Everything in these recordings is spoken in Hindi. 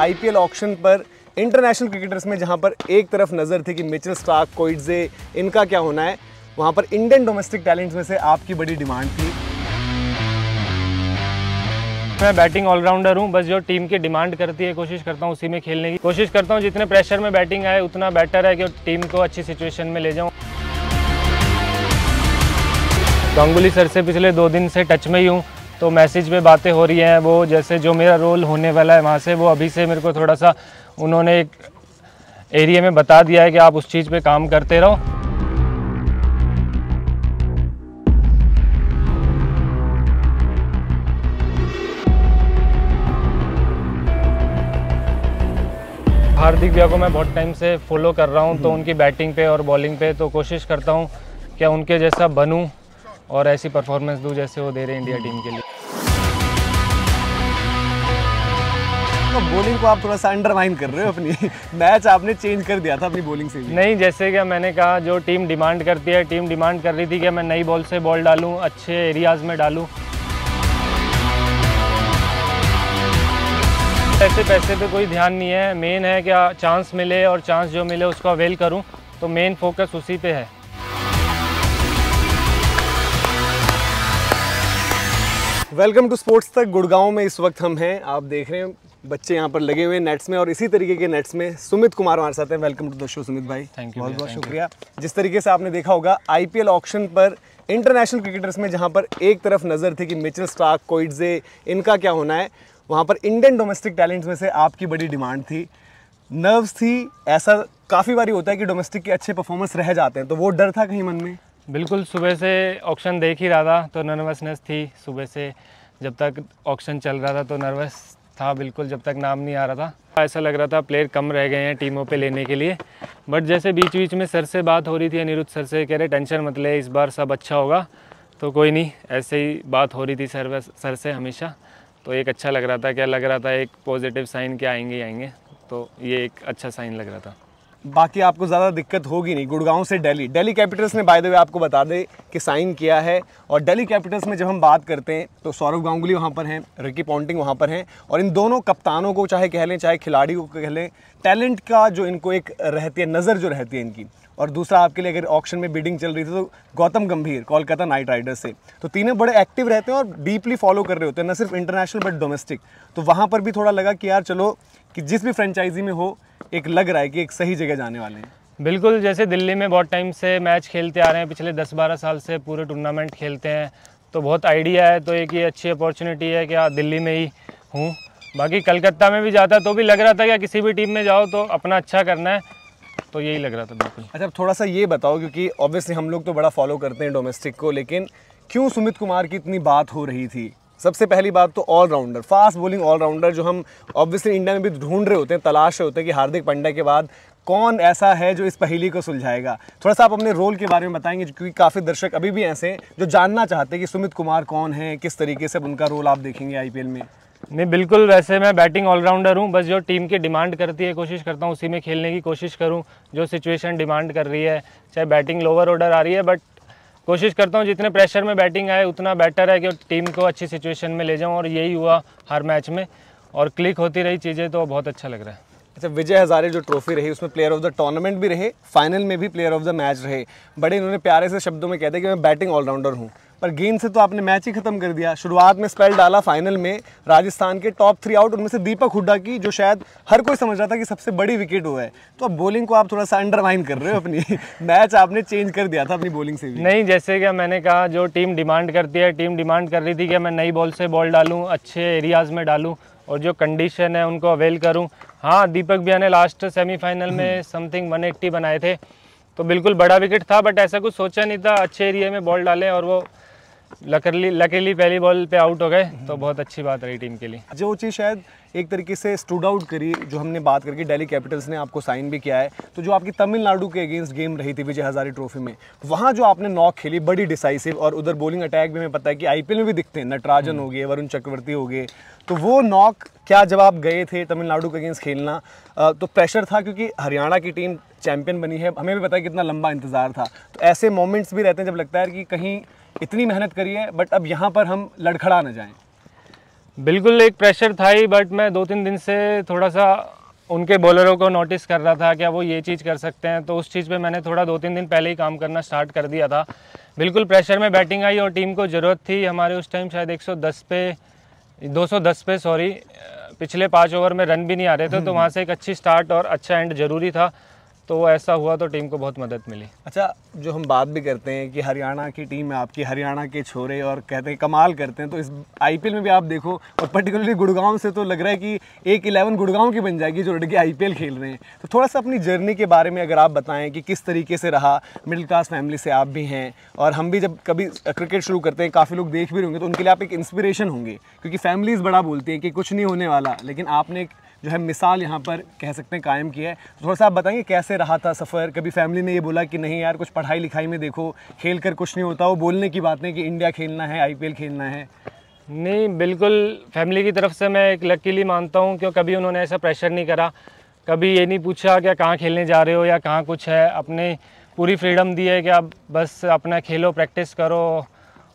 आईपीएल ऑक्शन पर इंटरनेशनल क्रिकेटर्स में जहां पर एक तरफ नज़र थी कि मिचेल स्टार्क, कोइटजे, इनका क्या होना है, वहां पर इंडियन डोमेस्टिक टैलेंट्स में से आपकी बड़ी डिमांड थी। मैं बैटिंग ऑलराउंडर हूं, बस जो टीम की डिमांड करती है कोशिश करता हूं उसी में खेलने की कोशिश करता हूं। जितने प्रेशर में बैटिंग आए उतना बेटर है कि टीम को अच्छी सिचुएशन में ले जाऊं। गांगुली सर से पिछले 2 दिन से टच में ही हूं, तो मैसेज पे बातें हो रही हैं। वो जैसे जो मेरा रोल होने वाला है वहाँ से वो अभी से मेरे को थोड़ा सा उन्होंने एक एरिया में बता दिया है कि आप उस चीज़ पे काम करते रहो। हार्दिक भैया को मैं बहुत टाइम से फॉलो कर रहा हूँ, तो उनकी बैटिंग पे और बॉलिंग पे तो कोशिश करता हूँ कि उनके जैसा बनूँ और ऐसी परफॉर्मेंस दूँ जैसे वो दे रहे हैं इंडिया टीम के लिए। तो बॉलिंग को आप थोड़ा सा अंडरमाइन कर रहे हो अपनी मैच आपने चेंज कर दिया था अपनी बॉलिंग से भी। नहीं, जैसे कि मैंने कहा जो टीम डिमांड करती है, टीम डिमांड कर रही थी कि मैं नई बॉल से बॉल डालूँ, अच्छे एरियाज़ में डालूँ। पैसे पे कोई ध्यान नहीं है, मेन है क्या चांस मिले और चांस जो मिले उसको अवेल करूं, तो मेन फोकस उसी पे है। वेलकम टू स्पोर्ट्स तक। गुड़गांव में इस वक्त हम हैं, आप देख रहे हैं बच्चे यहाँ पर लगे हुए हैं नेट्स में, और इसी तरीके के नेट्स में सुमित कुमार हमारे साथ हैं। Welcome to the show Sumit भाई। थैंक यू, बहुत बहुत शुक्रिया। जिस तरीके से आपने देखा होगा आईपीएल ऑक्शन पर इंटरनेशनल क्रिकेटर्स में जहाँ पर एक तरफ नज़र थी कि मिचेल स्टार्क, कोइटजे, इनका क्या होना है, वहाँ पर इंडियन डोमेस्टिक टैलेंट्स में से आपकी बड़ी डिमांड थी, नर्व्स थी। ऐसा काफ़ी बारी होता है कि डोमेस्टिक के अच्छे परफॉर्मेंस रह जाते हैं, तो वो डर था कहीं मन में? बिल्कुल, सुबह से ऑक्शन देख ही रहा था तो नर्वसनेस थी। सुबह से जब तक ऑक्शन चल रहा था तो नर्वस था बिल्कुल, जब तक नाम नहीं आ रहा था। ऐसा लग रहा था प्लेयर कम रह गए हैं टीमों पे लेने के लिए। बट जैसे बीच बीच में सर से बात हो रही थी, अनिरुद्ध सर से, कह रहे टेंशन मत ले, इस बार सब अच्छा होगा। तो कोई नहीं, ऐसे ही बात हो रही थी सर से हमेशा, तो एक अच्छा लग रहा था। क्या लग रहा था, एक पॉजिटिव साइन क्या आएंगे ही आएंगे, तो ये एक अच्छा साइन लग रहा था। बाकी आपको ज़्यादा दिक्कत होगी नहीं। गुड़गांव से दिल्ली कैपिटल्स ने बाय द वे आपको बता दे कि साइन किया है, और दिल्ली कैपिटल्स में जब हम बात करते हैं तो सौरव गांगुली वहाँ पर हैं, रिकी पॉन्टिंग वहाँ पर हैं, और इन दोनों कप्तानों को चाहे कह लें चाहे खिलाड़ी को कह लें, टैलेंट का जो इनको एक रहती है नज़र जो रहती है इनकी। और दूसरा आपके लिए अगर ऑक्शन में बिडिंग चल रही थी तो गौतम गंभीर कोलकाता नाइट राइडर्स से, तो तीनों बड़े एक्टिव रहते हैं और डीपली फॉलो कर रहे होते हैं, न सिर्फ इंटरनेशनल बट डोमेस्टिक। तो वहाँ पर भी थोड़ा लगा कि यार चलो कि जिस भी फ्रेंचाइजी में हो, एक लग रहा है कि एक सही जगह जाने वाले हैं। बिल्कुल, जैसे दिल्ली में बहुत टाइम से मैच खेलते आ रहे हैं, पिछले 10-12 साल से पूरे टूर्नामेंट खेलते हैं, तो बहुत आइडिया है। तो एक ये अच्छी अपॉर्चुनिटी है कि दिल्ली में ही हूँ। बाकी कलकत्ता में भी जाता तो भी लग रहा था कि किसी भी टीम में जाओ तो अपना अच्छा करना है, तो यही लग रहा था बिल्कुल। अच्छा, थोड़ा सा ये बताओ, क्योंकि ऑब्वियसली हम लोग तो बड़ा फॉलो करते हैं डोमेस्टिक को, लेकिन क्यों सुमित कुमार की इतनी बात हो रही थी? सबसे पहली बात तो ऑलराउंडर, फास्ट बॉलिंग ऑलराउंडर, जो हम ऑब्वियसली इंडिया में भी ढूंढ रहे होते हैं, तलाश रहे होते हैं कि हार्दिक पांड्या के बाद कौन ऐसा है जो इस पहेली को सुलझाएगा। थोड़ा सा आप अपने रोल के बारे में बताएंगे, क्योंकि काफ़ी दर्शक अभी भी ऐसे हैं जो जानना चाहते हैं कि सुमित कुमार कौन है, किस तरीके से उनका रोल आप देखेंगे आईपीएल में। नहीं, बिल्कुल, वैसे मैं बैटिंग ऑलराउंडर हूँ, बस जो टीम की डिमांड करती है कोशिश करता हूँ उसी में खेलने की कोशिश करूँ, जो सिचुएशन डिमांड कर रही है। चाहे बैटिंग लोअर ऑर्डर आ रही है, बट कोशिश करता हूँ जितने प्रेशर में बैटिंग आए उतना बेटर है कि टीम को अच्छी सिचुएशन में ले जाऊँ, और यही हुआ हर मैच में, और क्लिक होती रही चीज़ें, तो बहुत अच्छा लग रहा है। अच्छा, विजय हजारे जो ट्रॉफी रही उसमें प्लेयर ऑफ द टूर्नामेंट भी रहे, फाइनल में भी प्लेयर ऑफ द मैच रहे। बड़े इन्होंने प्यारे से शब्दों में कहते हैं कि मैं बैटिंग ऑलराउंडर हूँ, पर गेंद से तो आपने मैच ही खत्म कर दिया। शुरुआत में स्पेल डाला, फाइनल में राजस्थान के टॉप 3 आउट, उनमें से दीपक हुड्डा की, जो शायद हर कोई समझ रहा था कि सबसे बड़ी विकेट वो है। तो अब बॉलिंग को आप थोड़ा सा अंडरमाइन कर रहे हो अपनी मैच आपने चेंज कर दिया था अपनी बॉलिंग से भी। नहीं, जैसे कि मैंने कहा जो टीम डिमांड करती है, टीम डिमांड कर रही थी कि मैं नई बॉल से बॉल डालूँ, अच्छे एरियाज़ में डालूँ, और जो कंडीशन है उनको अवेल करूं। हाँ, दीपक भैया ने लास्ट सेमीफाइनल में समथिंग 180 बनाए थे, तो बिल्कुल बड़ा विकेट था, बट ऐसा कुछ सोचा नहीं था। अच्छे एरिया में बॉल डालें और वो लकीली पहली बॉल पे आउट हो गए, तो बहुत अच्छी बात रही टीम के लिए। जो चीज़ शायद एक तरीके से स्टूड आउट करी, जो हमने बात करके दिल्ली कैपिटल्स ने आपको साइन भी किया है, तो जो आपकी तमिलनाडु के अगेंस्ट गेम रही थी विजय हजारे ट्रॉफी में, वहाँ जो आपने नॉक खेली बड़ी डिसाइसिव, और उधर बॉलिंग अटैक भी हमें पता है कि आईपीएल में भी दिखते हैं, नटराजन हो गए, वरुण चक्रवर्ती हो गए, तो वो नॉक क्या जब आप गए थे तमिलनाडु के अगेंस्ट खेलना, तो प्रेशर था क्योंकि हरियाणा की टीम चैंपियन बनी है, हमें भी पता है कितना लंबा इंतजार था, तो ऐसे मोमेंट्स भी रहते हैं जब लगता है कि कहीं इतनी मेहनत करी है बट अब यहाँ पर हम लड़खड़ा न जाएं। बिल्कुल एक प्रेशर था ही, बट मैं 2-3 दिन से थोड़ा सा उनके बॉलरों को नोटिस कर रहा था क्या वो ये चीज़ कर सकते हैं, तो उस चीज़ पे मैंने थोड़ा 2-3 दिन पहले ही काम करना स्टार्ट कर दिया था। बिल्कुल प्रेशर में बैटिंग आई और टीम को ज़रूरत थी। हमारे उस टाइम शायद 210 पे सॉरी, पिछले 5 ओवर में रन भी नहीं आ रहे थे, तो वहाँ से एक अच्छी स्टार्ट और अच्छा एंड ज़रूरी था, तो वो ऐसा हुआ तो टीम को बहुत मदद मिली। अच्छा, जो हम बात भी करते हैं कि हरियाणा की टीम है आपकी, हरियाणा के छोरे, और कहते हैं कमाल करते हैं, तो इस आईपीएल में भी आप देखो, और पर्टिकुलरली गुड़गांव से तो लग रहा है कि एक 11 गुड़गांव की बन जाएगी जो लड़के आईपीएल खेल रहे हैं। तो थोड़ा सा अपनी जर्नी के बारे में अगर आप बताएं कि किस तरीके से रहा। मिडिल क्लास फैमिली से आप भी हैं, और हम भी जब कभी क्रिकेट शुरू करते हैं, काफ़ी लोग देख भी होंगे, तो उनके लिए आप एक इंस्पिरेशन होंगे, क्योंकि फैमिलीज़ बड़ा बोलती हैं कि कुछ नहीं होने वाला, लेकिन आपने एक जो है मिसाल यहाँ पर कह सकते हैं कायम किया है। तो थोड़ा सा आप बताएंगे कैसे रहा था सफ़र। कभी फैमिली ने ये बोला कि नहीं यार कुछ पढ़ाई लिखाई में देखो, खेल कर कुछ नहीं होता, वो बोलने की बात नहीं कि इंडिया खेलना है, आईपीएल खेलना है? नहीं, बिल्कुल फैमिली की तरफ से मैं एक लकीली मानता हूँ, क्यों कभी उन्होंने ऐसा प्रेशर नहीं करा, कभी ये नहीं पूछा क्या कहाँ खेलने जा रहे हो या कहाँ कुछ है। अपने पूरी फ्रीडम दी है कि आप बस अपना खेलो, प्रैक्टिस करो,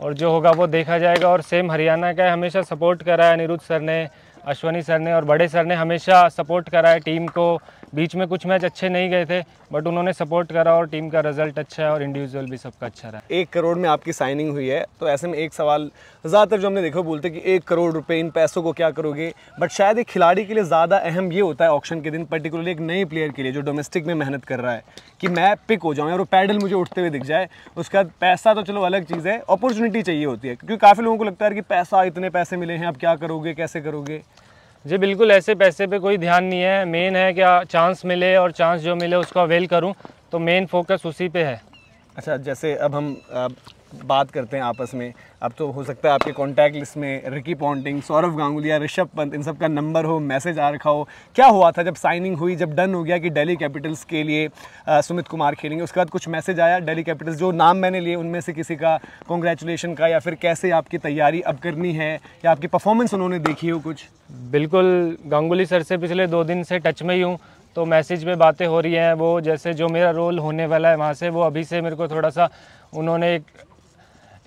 और जो होगा वो देखा जाएगा। और सेम हरियाणा का हमेशा सपोर्ट करा है अनिरुद्ध सर ने, अश्वनी सर ने और बड़े सर ने हमेशा सपोर्ट करा है टीम को। बीच में कुछ मैच अच्छे नहीं गए थे, बट उन्होंने सपोर्ट करा और टीम का रिजल्ट अच्छा है और इंडिविजुअल भी सबका अच्छा रहा। 1 करोड़ में आपकी साइनिंग हुई है, तो ऐसे में एक सवाल ज़्यादातर जो हमने देखा बोलते हैं कि 1 करोड़ रुपए, इन पैसों को क्या करोगे, बट शायद एक खिलाड़ी के लिए ज़्यादा अहम ये होता है ऑक्शन के दिन, पर्टिकुलरली एक नए प्लेयर के लिए जो डोमेस्टिक में मेहनत कर रहा है, कि मैं पिक हो जाऊँ और वो पैडल मुझे उठते हुए दिख जाए। उसके बाद पैसा तो चलो अलग चीज़ है, अपॉर्चुनिटी चाहिए होती है, क्योंकि काफ़ी लोगों को लगता है कि पैसा, इतने पैसे मिले हैं, अब क्या करोगे, कैसे करोगे? जी बिल्कुल, ऐसे पैसे पे कोई ध्यान नहीं है। मेन है क्या चांस मिले, और चांस जो मिले उसको अवेल करूं, तो मेन फोकस उसी पे है। अच्छा, जैसे अब हम बात करते हैं आपस में, अब तो हो सकता है आपके कॉन्टैक्ट लिस्ट में रिकी पॉन्टिंग, सौरव गांगुली या ऋषभ पंत, इन सब का नंबर हो, मैसेज आ रखा हो। क्या हुआ था जब साइनिंग हुई, जब डन हो गया कि दिल्ली कैपिटल्स के लिए सुमित कुमार खेलेंगे, उसके बाद कुछ मैसेज आया दिल्ली कैपिटल्स, जो नाम मैंने लिए उनमें से किसी का कॉन्ग्रेचुलेशन का, या फिर कैसे आपकी तैयारी अब करनी है, या आपकी परफॉर्मेंस उन्होंने देखी हो कुछ? बिल्कुल, गांगुली सर से पिछले 2 दिन से टच में ही हूँ, तो मैसेज में बातें हो रही हैं। वो जैसे जो मेरा रोल होने वाला है वहाँ से, वो अभी से मेरे को थोड़ा सा उन्होंने एक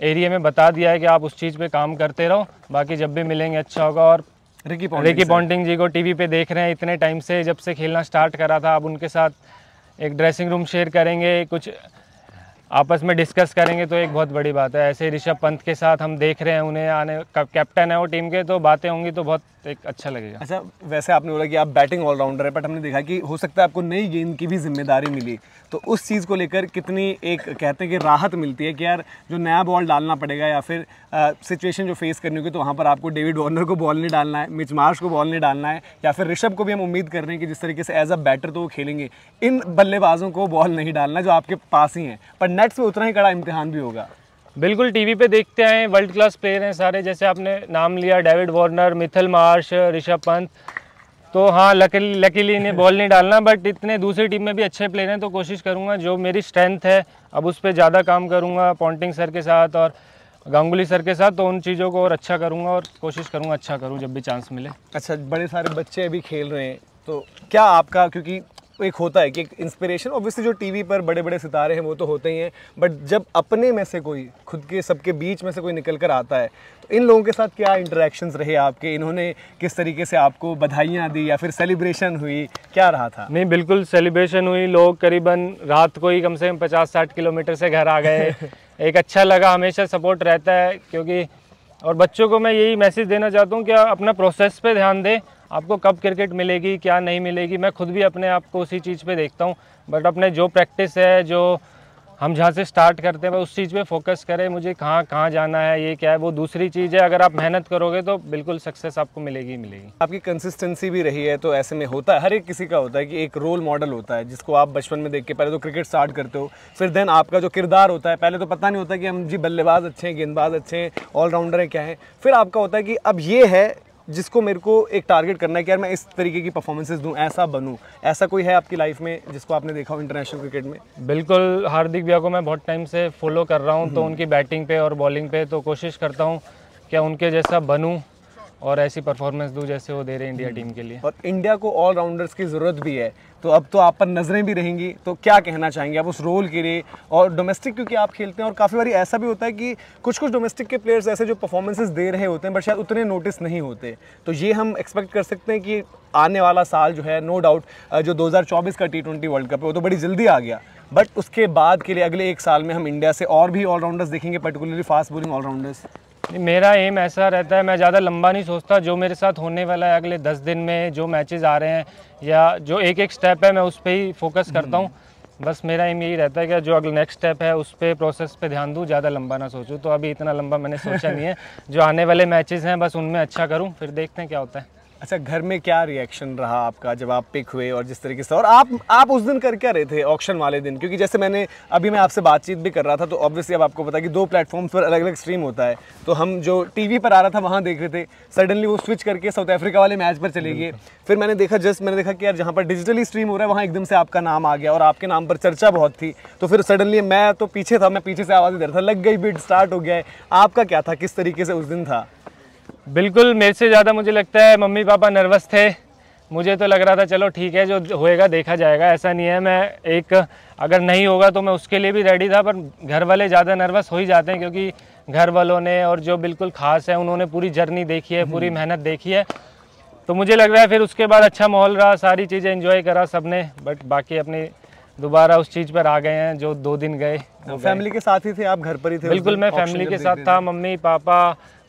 एरिया में बता दिया है कि आप उस चीज़ पे काम करते रहो, बाकी जब भी मिलेंगे अच्छा होगा। और रिकी पॉन्टिंग जी को टीवी पे देख रहे हैं इतने टाइम से, जब से खेलना स्टार्ट करा था। अब उनके साथ एक ड्रेसिंग रूम शेयर करेंगे, कुछ आपस में डिस्कस करेंगे, तो एक बहुत बड़ी बात है। ऐसे ऋषभ पंत के साथ हम देख रहे हैं, उन्हें आने कैप्टन है वो टीम के, तो बातें होंगी तो बहुत एक अच्छा लगेगा। अच्छा, वैसे आपने बोला कि आप बैटिंग ऑलराउंडर है, बट हमने देखा कि हो सकता है आपको नई गेंद की भी जिम्मेदारी मिली, तो उस चीज़ को लेकर कितनी एक कहते हैं कि राहत मिलती है कि यार जो नया बॉल डालना पड़ेगा, या फिर सिचुएशन जो फेस करनी होगी, तो वहाँ पर आपको डेविड वार्नर को बॉल नहीं डालना है, मिच मार्श को बॉल नहीं डालना है, या फिर ऋषभ को भी हम उम्मीद कर रहे हैं कि जिस तरीके से एज अ बैटर तो वो खेलेंगे, इन बल्लेबाजों को बॉल नहीं डालना जो आपके पास ही हैं, पर नेट्स में उतना ही कड़ा इम्तिहान भी होगा। बिल्कुल, टीवी पे देखते हैं, वर्ल्ड क्लास प्लेयर हैं सारे, जैसे आपने नाम लिया David Warner, Mitchell Marsh, Rishabh Pant, तो हाँ लकीली इन्हें बॉल नहीं डालना, बट इतने दूसरी टीम में भी अच्छे प्लेयर हैं, तो कोशिश करूँगा जो मेरी स्ट्रेंथ है अब उस पर ज़्यादा काम करूँगा पॉन्टिंग सर के साथ और गांगुली सर के साथ, तो उन चीज़ों को और अच्छा करूँगा और कोशिश करूँगा अच्छा करूँ जब भी चांस मिले। अच्छा, बड़े सारे बच्चे अभी खेल रहे हैं, तो क्या आपका, क्योंकि एक होता है कि एक इंस्पिरेशन, ऑब्वियसली जो टीवी पर बड़े बड़े सितारे हैं वो तो होते ही हैं, बट जब अपने में से कोई, खुद के सबके बीच में से कोई निकल कर आता है, तो इन लोगों के साथ क्या इंटरेक्शंस रहे आपके? इन्होंने किस तरीके से आपको बधाइयाँ दी, या फिर सेलिब्रेशन हुई, क्या रहा था? नहीं, बिल्कुल सेलिब्रेशन हुई। लोग करीबन रात को ही कम से कम 50-60 किलोमीटर से घर आ गए। एक अच्छा लगा, हमेशा सपोर्ट रहता है, क्योंकि और बच्चों को मैं यही मैसेज देना चाहता हूँ कि अपना प्रोसेस पे ध्यान दें। आपको कब क्रिकेट मिलेगी, क्या नहीं मिलेगी, मैं खुद भी अपने आप को उसी चीज़ पे देखता हूँ, बट अपने जो प्रैक्टिस है, जो हम जहाँ से स्टार्ट करते हैं, उस चीज़ पे फोकस करें। मुझे कहाँ जाना है, ये क्या है, वो दूसरी चीज़ है। अगर आप मेहनत करोगे तो बिल्कुल सक्सेस आपको मिलेगी ही मिलेगी। आपकी कंसिस्टेंसी भी रही है, तो ऐसे में होता है, हर एक किसी का होता है कि एक रोल मॉडल होता है जिसको आप बचपन में देख के पहले तो क्रिकेट स्टार्ट करते हो, फिर देन आपका जो किरदार होता है, पहले तो पता नहीं होता कि हम जी बल्लेबाज अच्छे हैं, गेंदबाज अच्छे हैं, ऑलराउंडर हैं, क्या है, फिर आपका होता है कि अब ये है जिसको मेरे को एक टारगेट करना है कि यार मैं इस तरीके की परफॉर्मेंसेस दूं, ऐसा बनूं। ऐसा कोई है आपकी लाइफ में जिसको आपने देखा हो इंटरनेशनल क्रिकेट में? बिल्कुल, हार्दिक भैया को मैं बहुत टाइम से फॉलो कर रहा हूं, तो उनकी बैटिंग पे और बॉलिंग पे तो कोशिश करता हूं कि उनके जैसा बनूं। और ऐसी परफॉर्मेंस दूँ जैसे वो दे रहे हैं इंडिया टीम के लिए। और इंडिया को ऑलराउंडर्स की ज़रूरत भी है, तो अब तो आप पर नज़रें भी रहेंगी, तो क्या कहना चाहेंगे आप उस रोल के लिए? और डोमेस्टिक क्योंकि आप खेलते हैं और काफ़ी बार ऐसा भी होता है कि कुछ डोमेस्टिक के प्लेयर्स ऐसे जो परफॉर्मेंसेस दे रहे होते हैं बट शायद उतने नोटिस नहीं होते, तो ये हम एक्सपेक्ट कर सकते हैं कि आने वाला साल जो है, नो डाउट जो 2024 का T20 वर्ल्ड कप है वो तो बड़ी जल्दी आ गया, बट उसके बाद के लिए अगले एक साल में हम इंडिया से और भी ऑलराउंडर्स देखेंगे, पर्टिकुलरली फास्ट बॉलिंग ऑलराउंडर्स? मेरा एम ऐसा रहता है, मैं ज़्यादा लंबा नहीं सोचता, जो मेरे साथ होने वाला है अगले 10 दिन में, जो मैचेस आ रहे हैं या जो एक एक स्टेप है मैं उस पर ही फोकस करता हूँ। बस मेरा एम यही रहता है कि जो अगला नेक्स्ट स्टेप है उस पर प्रोसेस पे ध्यान दूँ, ज़्यादा लंबा ना सोचूँ। तो अभी इतना लंबा मैंने सोचा नहीं है, जो आने वाले मैचेस हैं बस उनमें अच्छा करूँ, फिर देखते हैं क्या होता है। अच्छा, घर में क्या रिएक्शन रहा आपका जब आप पिक हुए और जिस तरीके से, और आप उस दिन कर क्या रहे थे ऑक्शन वाले दिन? क्योंकि जैसे मैं आपसे बातचीत भी कर रहा था, तो ऑब्वियसली अब आपको पता है कि 2 प्लेटफॉर्म्स पर अलग अलग स्ट्रीम होता है, तो हम जो टीवी पर आ रहा था वहाँ देख रहे थे, सडनली वो स्विच करके साउथ अफ्रीका वाले मैच पर चले गए। फिर मैंने देखा कि यार जहाँ पर डिजिटली स्ट्रीम हो रहा है वहाँ एकदम से आपका नाम आ गया और आपके नाम पर चर्चा बहुत थी, तो फिर सडनली मैं तो पीछे था, मैं पीछे से आवाज़ दे रहा था, लग गई बिड, स्टार्ट हो गया है। आपका क्या था, किस तरीके से उस दिन था? बिल्कुल, मेरे से ज़्यादा मुझे लगता है मम्मी पापा नर्वस थे। मुझे तो लग रहा था चलो ठीक है, जो होएगा देखा जाएगा, ऐसा नहीं है। मैं अगर नहीं होगा तो मैं उसके लिए भी रेडी था, पर घर वाले ज़्यादा नर्वस हो ही जाते हैं क्योंकि घर वालों ने और जो बिल्कुल ख़ास है उन्होंने पूरी जर्नी देखी है, पूरी मेहनत देखी है। तो मुझे लग रहा है फिर उसके बाद अच्छा माहौल रहा, सारी चीज़ें एंजॉय करा सबने, बट बाकी अपनी दोबारा उस चीज़ पर आ गए हैं जो 2 दिन गए। फैमिली के साथ ही थे आप, घर पर ही थे? बिल्कुल, मैं फैमिली के साथ था, मम्मी पापा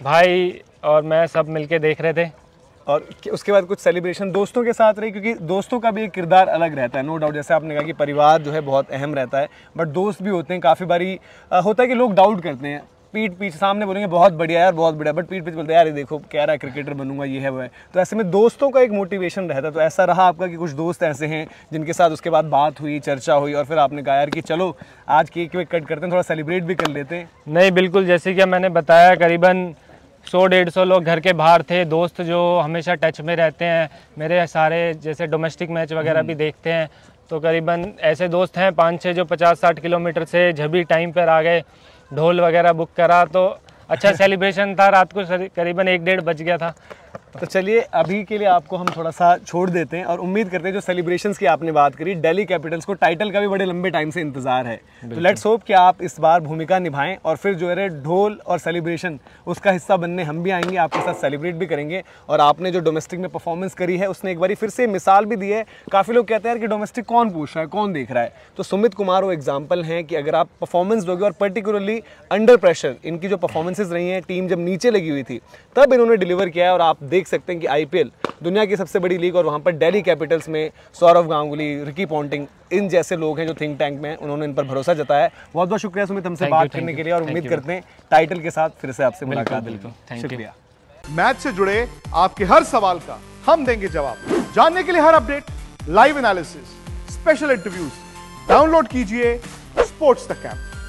भाई और मैं सब मिलके देख रहे थे। और उसके बाद कुछ सेलिब्रेशन दोस्तों के साथ रही, क्योंकि दोस्तों का भी एक किरदार अलग रहता है, नो डाउट। जैसे आपने कहा कि परिवार जो है बहुत अहम रहता है, बट दोस्त भी होते हैं। काफ़ी बारी होता है कि लोग डाउट करते हैं, पीठ पीछे सामने बोलेंगे बहुत बढ़िया यार, बहुत बढ़िया, बट पीठ पीछे बोलते हैं यार ये देखो कह रहा है क्रिकेटर बनूंगा, ये है वो है। तो ऐसे में दोस्तों का एक मोटिवेशन रहता है। तो ऐसा रहा आपका कि कुछ दोस्त ऐसे हैं जिनके साथ उसके बाद बात हुई, चर्चा हुई और फिर आपने कहा यार कि चलो आज केक वेक कट करते हैं, थोड़ा सेलिब्रेट भी कर लेते हैं? नहीं, बिल्कुल, जैसे कि मैंने बताया करीबन 100-150 लोग घर के बाहर थे, दोस्त जो हमेशा टच में रहते हैं मेरे, सारे जैसे डोमेस्टिक मैच वगैरह भी देखते हैं, तो करीबन ऐसे दोस्त हैं 5-6 जो 50-60 किलोमीटर से जभी टाइम पर आ गए, ढोल वगैरह बुक करा, तो अच्छा सेलिब्रेशन था। रात को करीबन 1-1:30 बज गया था। तो चलिए अभी के लिए आपको हम थोड़ा सा छोड़ देते हैं और उम्मीद करते हैं जो सेलिब्रेशंस की आपने बात करी, दिल्ली कैपिटल्स को टाइटल का भी बड़े लंबे टाइम से इंतजार है, तो लेट्स होप कि आप इस बार भूमिका निभाएं और फिर जो है ढोल और सेलिब्रेशन उसका हिस्सा बनने हम भी आएंगे, आपके साथ सेलिब्रेट भी करेंगे। और आपने जो डोमेस्टिक में परफॉर्मेंस करी है उसने एक बार फिर से मिसाल भी दी है। काफ़ी लोग कहते हैं यार कि डोमेस्टिक कौन पूछ रहा है, कौन देख रहा है, तो सुमित कुमार वो एग्जाम्पल हैं कि अगर आप परफॉर्मेंस दोगे और पर्टिकुलरली अंडर प्रेशर इनकी जो परफॉर्मेंसेज रही हैं, टीम जब नीचे लगी हुई थी तब इन्होंने डिलीवर किया है। और आप देख सकते हैं कि IPL दुनिया की सबसे बड़ी लीग और वहां पर दिल्ली कैपिटल्स में सौरव गांगुली, रिकी पॉन्टिंग, इन जैसे लोग हैं जो थिंक टैंक में, उन्होंने इन पर भरोसा जताया है। बहुत बहुत शुक्रिया सुमित हमसे बात करने के लिए और उम्मीद करते हैं टाइटल के साथ फिर से आपसे मुलाकात। बिल्कुल, शुक्रिया। मैच से जुड़े आपके हर सवाल का हम देंगे जवाब। जानने के लिए हर update, live analysis, special interviews, download कीजिए स्पोर्ट्स तक ऐप।